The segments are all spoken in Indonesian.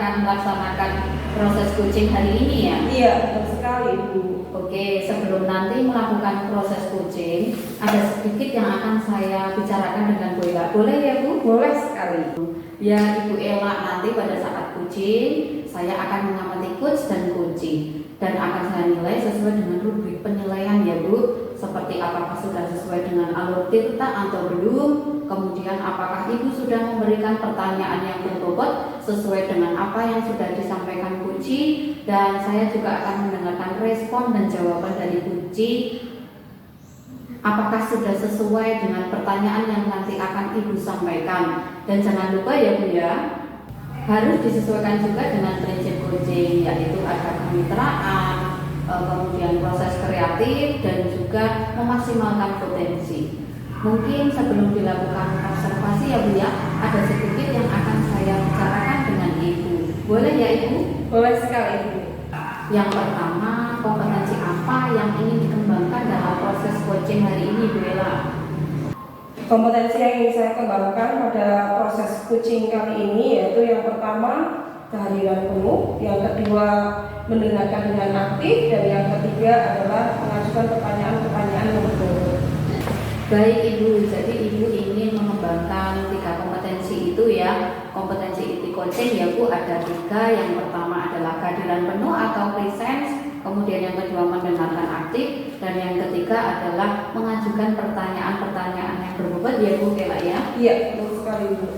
akan melaksanakan proses coaching hari ini ya? Iya, betul sekali Ibu. Oke, sebelum nanti melakukan proses coaching, ada sedikit yang akan saya bicarakan dengan Bu Ella. Boleh ya Bu? Boleh sekali. Ya Ibu Ella, nanti pada saat coaching, saya akan mengamati coach dan coaching. Dan akan saya nilai sesuai dengan rubrik penilaian ya Bu. Seperti apakah sudah sesuai dengan alur tirta atau belum. Kemudian apakah Ibu sudah memberikan pertanyaan yang berbobot sesuai dengan apa yang sudah disampaikan coaching. Dan saya juga akan mendengarkan respon dan jawaban dari coaching. Apakah sudah sesuai dengan pertanyaan yang nanti akan Ibu sampaikan. Dan jangan lupa ya Bu ya, harus disesuaikan juga dengan prinsip coaching, yaitu ada kemitraan, kemudian proses kreatif, dan juga memaksimalkan potensi. Mungkin sebelum dilakukan observasi ya Bu ya, ada sedikit yang akan saya bicarakan dengan Ibu. Boleh ya Ibu? Boleh sekali Ibu. Yang pertama, kompetensi apa yang ingin dikembangkan dalam proses coaching hari ini Bu Ella? Kompetensi yang ingin saya kembangkan pada proses coaching kali ini yaitu yang pertama, kehadiran penuh, yang kedua, mendengarkan dengan aktif, dan yang ketiga adalah mengajukan pertanyaan-pertanyaan yang berbobot. Baik Ibu, jadi Ibu ingin mengembangkan 3 kompetensi itu ya. Kompetensi inti coaching ya Bu, ada 3. Yang pertama adalah kehadiran penuh atau presence, kemudian yang kedua mendengarkan aktif, dan yang ketiga adalah mengajukan pertanyaan-pertanyaan yang berbobot ya Bu Ella ya. Iya, betul sekali Bu.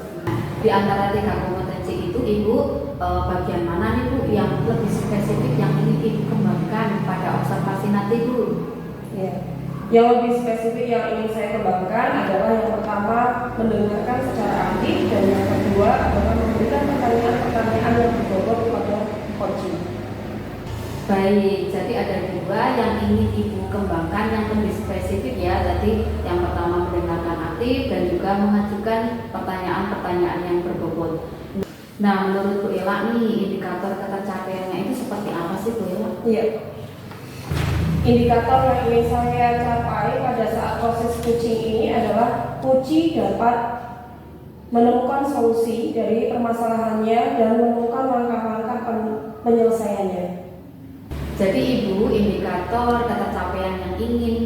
Di antara 3 kompetensi itu Ibu, bagian mana nih Bu yang lebih spesifik yang ingin Ibu kembangkan pada observasi nanti Bu? Ya. Yang lebih spesifik yang ingin saya kembangkan adalah yang pertama, mendengarkan secara aktif, dan yang kedua adalah memberikan pertanyaan-pertanyaan yang berbobot kepada coaching. Baik, jadi ada 2 yang ingin Ibu kembangkan yang lebih spesifik ya. Tadi yang pertama mendengarkan aktif dan juga mengajukan pertanyaan-pertanyaan yang berbobot. Nah, menurut Bu Ella nih, indikator ketercapaiannya itu seperti apa sih Bu Ella? Iya. Indikator yang ingin saya capai pada saat proses coaching ini adalah coaching dapat menemukan solusi dari permasalahannya dan menemukan langkah-langkah penyelesaiannya. Jadi Ibu, indikator ketercapaian yang ingin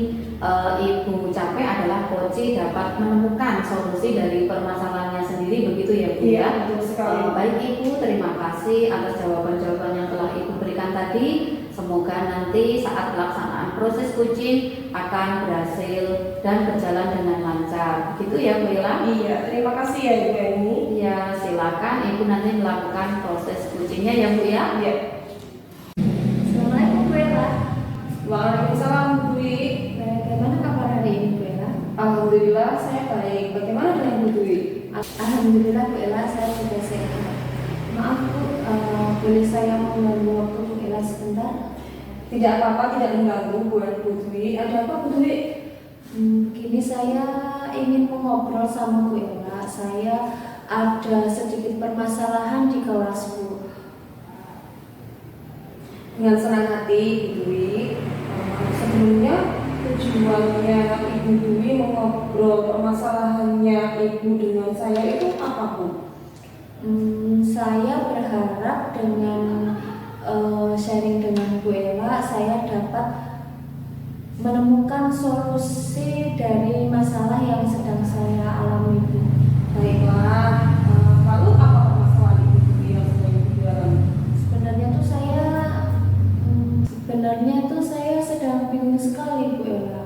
Ibu capai adalah coaching dapat menemukan solusi dari permasalahannya sendiri, begitu ya Bu? Iya, betul sekali. Baik Ibu, terima kasih atas jawaban-jawaban yang telah Ibu berikan tadi. Semoga nanti saat pelaksanaan proses coaching akan berhasil dan berjalan dengan lancar. Begitu ya Bu Ella? Iya, terima kasih ya Ibu Eni. Ya, silakan Ibu nanti melakukan proses coachingnya ya Bu ya. Iya. Assalamualaikum Bu Ella. Waalaikumsalam Bu Dwi. Bagaimana kabar hari ini Bu Ella? Alhamdulillah saya baik. Bagaimana dengan Bu Dwi? Alhamdulillah Bu Ella, saya sudah sehat. Maaf Bu, boleh saya mengganggu waktu Bu Ella sebentar? Tidak apa-apa, tidak mengganggu buat Bu Dwi. Ada apa Bu Dwi? Kini saya ingin mengobrol sama Bu Ella. Saya ada sedikit permasalahan di kelas Bu. Dengan senang hati Bu Dwi. Sebelumnya tujuannya Ibu Dwi mengobrol permasalahannya Ibu dengan saya itu apa Bu? Saya berharap dengan sharing dengan Bu Ella, saya dapat menemukan solusi dari masalah yang sedang saya alami Bu. Baiklah, lalu apa permasalahan Ibu Dwi yang sedang Ibu alami? Sebenarnya tuh saya sedang bingung sekali Bu Ella.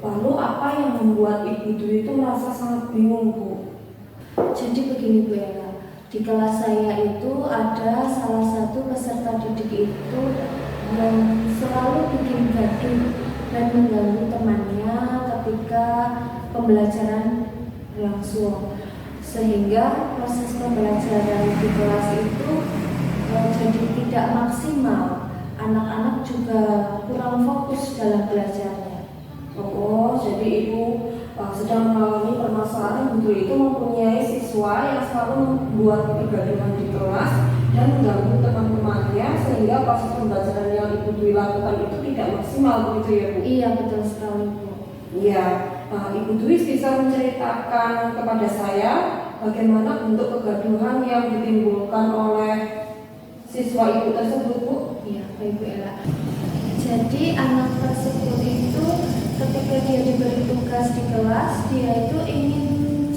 Lalu apa yang membuat Ibu Dwi itu merasa sangat bingung Bu? Jadi begini Bu Ella, di kelas saya itu ada salah satu peserta didik itu yang selalu bikin gaduh dan mengganggu temannya ketika pembelajaran berlangsung, sehingga proses pembelajaran di kelas itu jadi tidak maksimal. Anak-anak juga kurang fokus dalam belajarnya. Oh, jadi Ibu sedang mengalami permasalahan Ibu itu mempunyai siswa yang selalu membuat kegaduhan di kelas dan mengganggu teman-temannya sehingga proses pembelajaran yang Ibu Dwi lakukan itu tidak maksimal, begitu ya Bu? Iya, betul sekali Bu. Iya, Ibu Dwi bisa menceritakan kepada saya bagaimana bentuk kegaduhan yang ditimbulkan oleh siswa ibu tersebut, Bu? Iya, Ibu Ella. Jadi anak tersebut itu ketika dia diberi tugas di kelas, dia itu ingin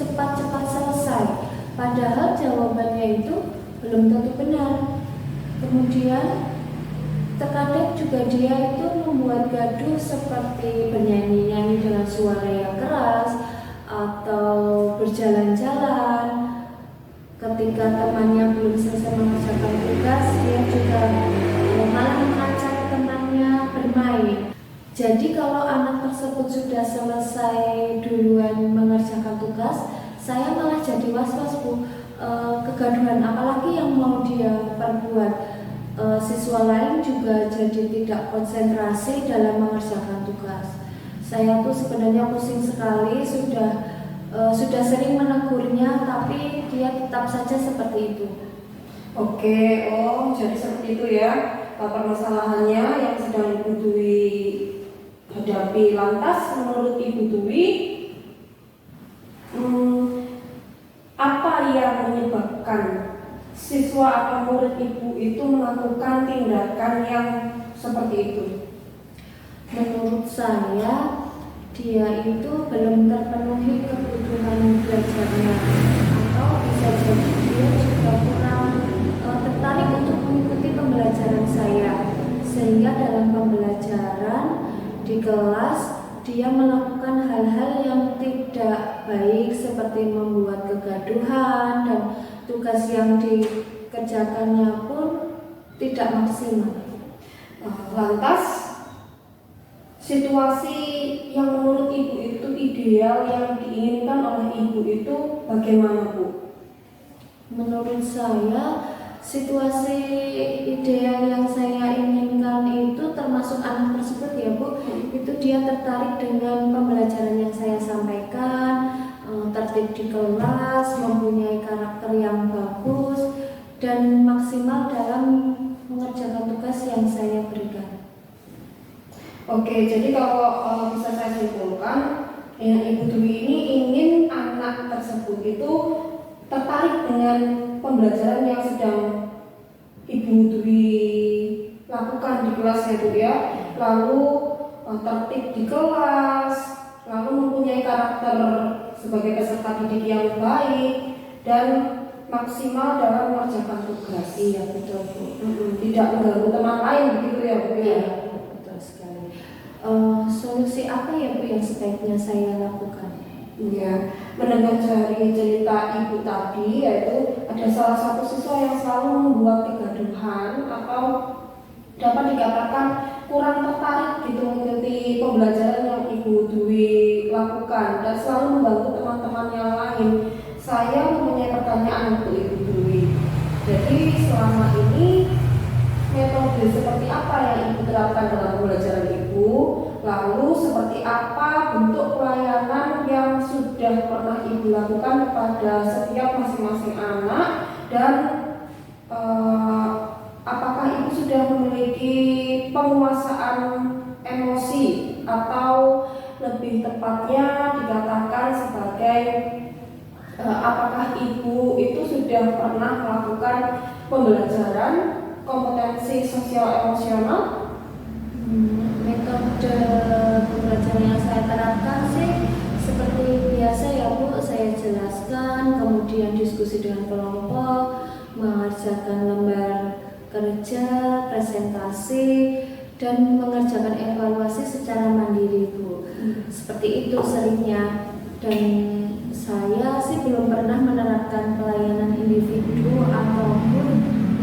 cepat-cepat selesai. Padahal jawabannya itu belum tentu benar. Kemudian terkadang juga dia itu membuat gaduh seperti bernyanyi-nyanyi dengan suara yang keras atau berjalan-jalan. Ketika temannya belum selesai mengerjakan tugas, dia juga malah mengajak temannya bermain. Jadi kalau anak tersebut sudah selesai duluan mengerjakan tugas, saya malah jadi was-was, Bu. Kegaduhan apalagi yang mau dia perbuat. Siswa lain juga jadi tidak konsentrasi dalam mengerjakan tugas. Saya tuh sebenarnya pusing sekali, sudah sering menegurnya, tapi dia tetap saja seperti itu. Oke, jadi seperti itu ya permasalahannya yang sedang Ibu Dwi hadapi. Lantas menurut Ibu Dwi, apa yang menyebabkan siswa atau murid Ibu itu melakukan tindakan yang seperti itu? Menurut saya, dia itu belum terpenuhi kebutuhan belajarnya, atau bisa jadi dia juga kurang tertarik untuk mengikuti pembelajaran saya, sehingga dalam pembelajaran di kelas dia melakukan hal-hal yang tidak baik seperti membuat kegaduhan, dan tugas yang dikerjakannya pun tidak maksimal. Lantas situasi yang menurut Ibu itu ideal yang diinginkan oleh Ibu itu bagaimana, Bu? Menurut saya, situasi ideal yang saya inginkan itu termasuk anak tersebut ya, Bu. Itu dia tertarik dengan pembelajaran yang saya sampaikan, tertib di kelas, mempunyai karakter yang bagus, dan maksimal dalam mengerjakan tugas yang saya berikan. Oke, jadi kalau bisa saya simpulkan, Ibu Dwi ini ingin anak tersebut itu tertarik dengan pembelajaran yang sedang Ibu Dwi lakukan di kelas ya, Bu ya. Lalu tertib di kelas, lalu mempunyai karakter sebagai peserta didik yang baik, dan maksimal dalam mengerjakan tugas. Iya, betul, Bu. Tidak mengganggu teman lain begitu ya, Bu ya. Iya, betul sekali. Solusi apa ya, Bu, yang sebaiknya saya lakukan? Ya, mendengar dari cerita Ibu tadi, yaitu ada salah satu siswa yang selalu membuat kegaduhan atau dapat dikatakan kurang tertarik gitu mengikuti pembelajaran yang Ibu Dwi lakukan dan selalu mengganggu teman-teman yang lain. Saya mempunyai pertanyaan untuk Ibu Dwi. Jadi selama ini metode seperti apa yang Ibu terapkan dalam pembelajaran Ibu? Lalu seperti apa bentuk pelayanan yang sudah pernah Ibu lakukan kepada setiap masing-masing anak, dan apakah Ibu sudah memiliki penguasaan emosi, atau lebih tepatnya dikatakan sebagai apakah Ibu itu sudah pernah melakukan pembelajaran kompetensi sosial emosional? Metode pembelajaran yang saya terapkan sih seperti biasa ya, Bu. Saya jelaskan, kemudian diskusi dengan kelompok, mengerjakan lembar kerja, presentasi, dan mengerjakan evaluasi secara mandiri, Bu. Seperti itu seringnya. Dan saya sih belum pernah menerapkan pelayanan individu ataupun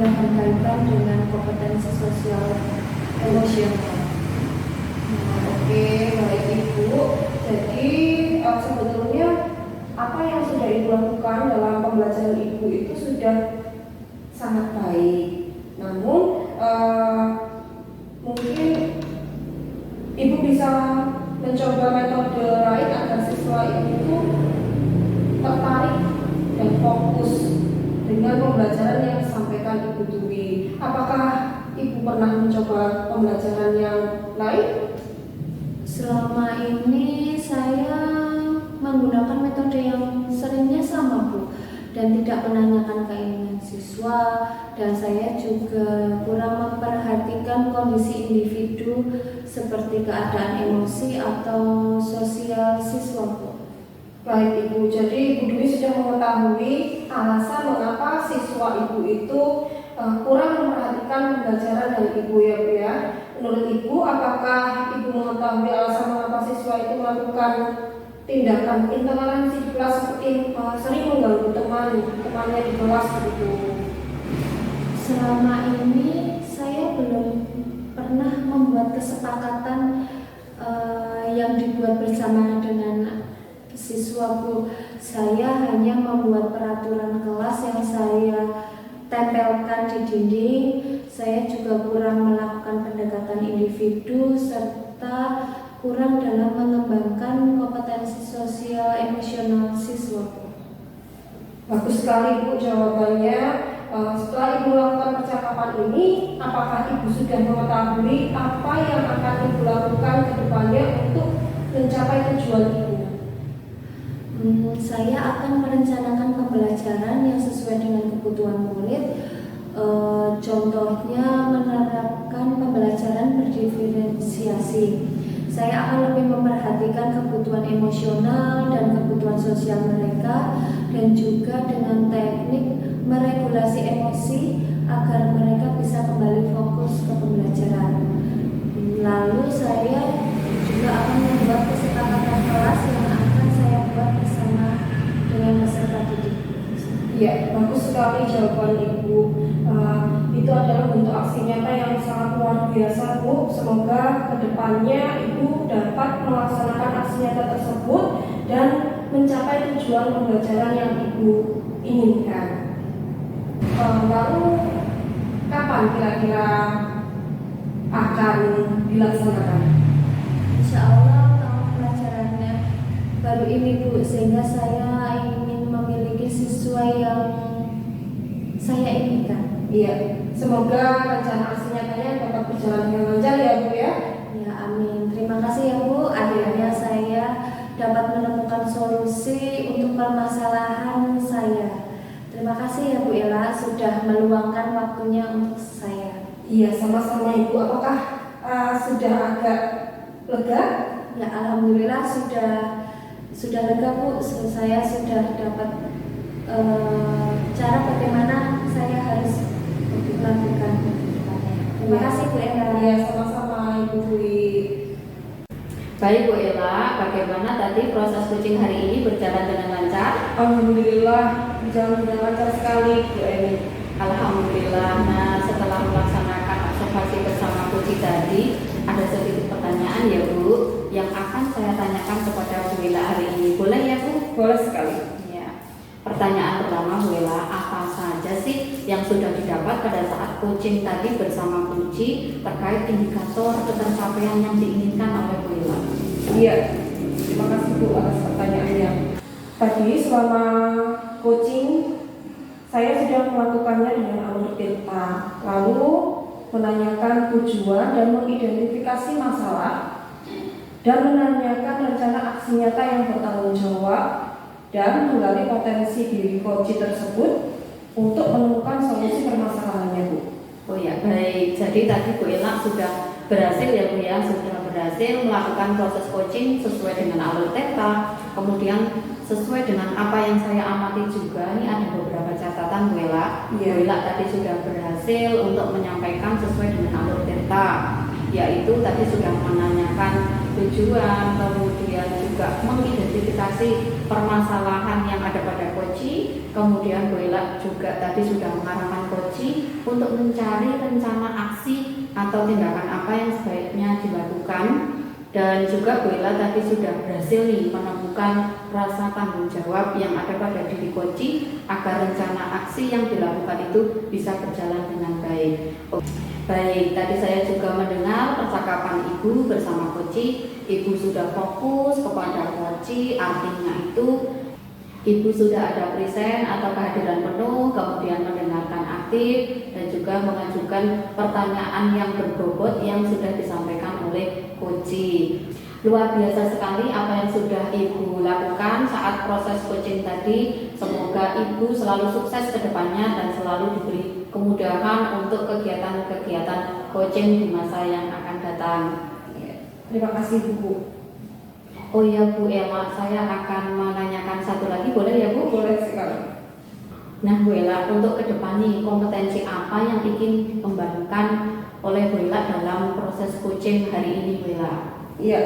yang berkaitan dengan kompetensi sosial emosional. Oke, baik Ibu. Jadi sebetulnya apa yang sudah Ibu lakukan dalam pembelajaran Ibu itu sudah sangat baik. Namun mungkin Ibu bisa mencoba metode lain agar siswa itu tertarik dan fokus dengan pembelajaran yang disampaikan Ibu Dwi. Apakah Ibu pernah mencoba pembelajaran yang lain? Selama ini saya menggunakan metode yang seringnya sama, Bu. dan tidak menanyakan keinginan siswa, dan saya juga kurang memperhatikan kondisi individu seperti keadaan emosi atau sosial siswa, Bu. Baik Ibu, jadi Ibu Dwi sudah mengetahui alasan mengapa siswa Ibu itu kurang memperhatikan pembelajaran dari Ibu ya Bu ya. Menurut Ibu, apakah Ibu mengetahui alasan mengapa siswa itu melakukan tindakan intoleransi di kelas seperti sering mengganggu temannya di kelas begitu? Selama ini saya belum pernah membuat kesepakatan yang dibuat bersama dengan siswa, Bu. Saya hanya membuat peraturan kelas yang saya tempelkan di dinding. Saya juga kurang melakukan pendekatan individu serta kurang dalam mengembangkan kompetensi sosial emosional siswa, Bu. Bagus sekali Bu jawabannya. Setelah Ibu melakukan percakapan ini, apakah Ibu sudah mengetahui apa yang akan Ibu lakukan ke depannya untuk mencapai tujuan Ibu? Saya akan merencanakan pembelajaran yang sesuai dengan kebutuhan murid. Contohnya menerapkan pembelajaran berdiferensiasi. Saya akan lebih memperhatikan kebutuhan emosional dan kebutuhan sosial mereka, dan juga dengan teknik meregulasi emosi agar mereka bisa kembali fokus ke pembelajaran. Lalu saya juga akan membuat kesepakatan kelas yang akan saya buat bersama dengan peserta didik. Ya, bagus sekali jawaban Ibu. Itu adalah bentuk aksi nyata yang sangat luar biasa Bu. Semoga kedepannya Ibu dapat melaksanakan aksi nyata tersebut dan mencapai tujuan pembelajaran yang Ibu inginkan. Lalu kapan kira-kira akan dilaksanakan? Insya Allah tahun pelajarannya baru ini, Bu, sehingga saya ingin memiliki siswa yang saya inginkan. Iya, semoga rencana aksi nyatanya dapat berjalan dengan lancar ya Bu ya. Ya, amin. Terima kasih ya Bu. Akhirnya saya dapat menemukan solusi untuk permasalahan saya. Terima kasih ya Bu Ella sudah meluangkan waktunya untuk saya. Iya, sama-sama Ibu. Apakah sudah agak lega? Ya, alhamdulillah sudah lega Bu. Saya sudah dapat cara bagaimana saya harus melakukan. Terima kasih Bu Ella. Iya, sama-sama Ibu Dwi. Baik Bu Ella, bagaimana tadi proses coaching hari ini berjalan dengan lancar? Alhamdulillah berjalan dengan lancar sekali Bu Eni. Alhamdulillah. Nah, setelah melaksanakan observasi bersama coaching tadi, ada sedikit pertanyaan ya Bu, yang akan saya tanyakan kepada Bu Ella hari ini. Boleh ya Bu? Boleh sekali. Ya. Pertanyaan pertama Bu Ella, apa saja sih yang sudah didapat pada saat coaching tadi bersama Kunci terkait indikator ketercapaian yang diinginkan oleh Bu Ella? Iya, terima kasih Bu atas pertanyaannya. Tadi selama coaching saya sudah melakukannya dengan alur delta, lalu menanyakan tujuan dan mengidentifikasi masalah, dan menanyakan rencana aksi nyata yang bertanggung jawab, dan menggali potensi diri coach tersebut untuk menemukan solusi permasalahannya Bu. Oh ya, baik. Jadi tadi Bu Ella sudah berhasil ya Bu ya, sudah berhasil melakukan proses coaching sesuai dengan alur theta, kemudian sesuai dengan apa yang saya amati juga. Ini ada beberapa catatan Bu Ella. Iya. Bu Ella tadi sudah berhasil untuk menyampaikan sesuai dengan alur theta, yaitu tadi sudah menanyakan tujuan, kemudian juga mengidentifikasi permasalahan yang ada pada koci. Kemudian Bu Ella juga tadi sudah mengarahkan koci untuk mencari rencana aksi atau tindakan apa yang sebaiknya dilakukan. Dan juga Bu Ella tadi sudah berhasil nih menemukan rasa tanggung jawab yang ada pada diri koci agar rencana aksi yang dilakukan itu bisa berjalan dengan baik. Baik, tadi saya juga mendengar percakapan Ibu bersama koci. Ibu sudah fokus kepada koci, artinya itu Ibu sudah ada present atau kehadiran penuh, kemudian mendengarkan aktif, dan juga mengajukan pertanyaan yang berbobot yang sudah disampaikan oleh koci. Luar biasa sekali apa yang sudah Ibu lakukan saat proses coaching tadi. Semoga Ibu selalu sukses ke depannya dan selalu diberi kemudahan untuk kegiatan-kegiatan coaching di masa yang akan datang. Terima kasih Bu. Oh iya Bu Ella, saya akan menanyakan satu lagi, boleh ya Bu? Boleh sekali. Nah Bu Ella, untuk ke depan nih kompetensi apa yang ingin dikembangkan oleh Bu Ella dalam proses coaching hari ini Bu Ella? Iya.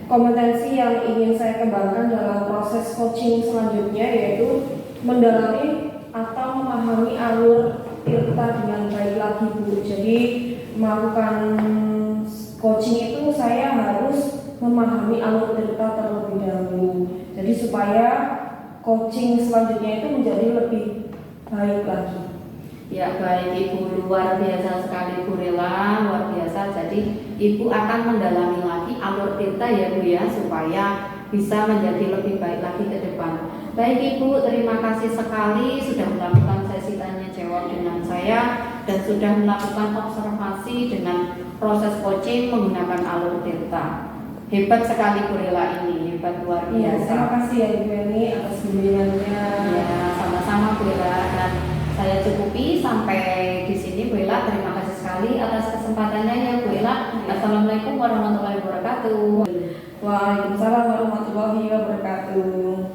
Kompetensi yang ingin saya kembangkan dalam proses coaching selanjutnya yaitu mendalami atau memahami alur tirta dengan baik lagi Bu. Jadi melakukan coaching itu saya harus memahami alur tirta terlebih dahulu. Jadi supaya coaching selanjutnya itu menjadi lebih baik lagi. Ya baik Ibu, luar biasa sekali Bu Rela, luar biasa. Jadi Ibu akan mendalami lagi alur tirta ya Bu ya, supaya bisa menjadi lebih baik lagi ke depan. Baik Ibu, terima kasih sekali sudah melakukan sesi tanya jawab dengan saya dan sudah melakukan observasi dengan proses coaching menggunakan alur tirta. Hebat sekali Bu Rela ini, hebat luar Iya, biasa. terima kasih ya Ibu Yani atas bimbingannya. Ya, sama-sama Bu Ella, dan saya cukupi sampai di sini Bu Ella. Terima kasih sekali atas kesempatannya ya Bu Ella. Assalamualaikum warahmatullahi wabarakatuh. Waalaikumsalam warahmatullahi wabarakatuh.